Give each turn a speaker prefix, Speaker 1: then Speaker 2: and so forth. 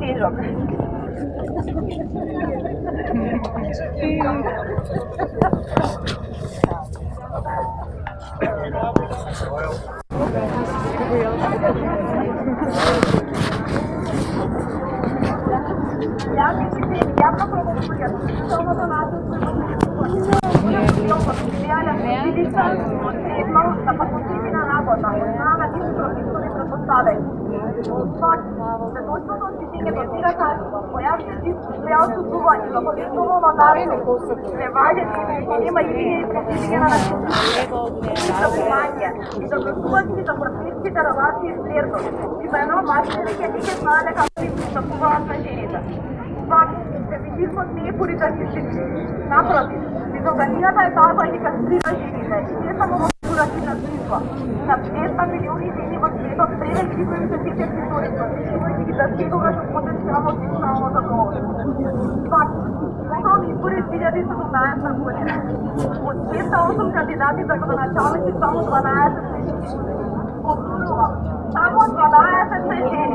Speaker 1: težak. Ja mislim, javno promocija, samo donatorstvo je osebno, da pa posebna nagota, znana niso profesori predpostave. За точното отношение до тигата, която това и за повечето владарите, преваждат има и противление на националните за внимание и за гласуващи за партнерските релации с верност и за едно мачене, където знаете как се състъпуват на жените. Факт, феминизмът не е полиграфичен. Напротив, мизогинията е тази, която кастрира жените и не само в фигуративна смисла. На 200 милиони жени в света превентивно им се пише историята, и ги засегнат с потенциално сексуалната болест. Факт, lokalni избори 2017 година. От 208 кандидати за градоначалници само 12 са жени. От нула, само 12 са жени.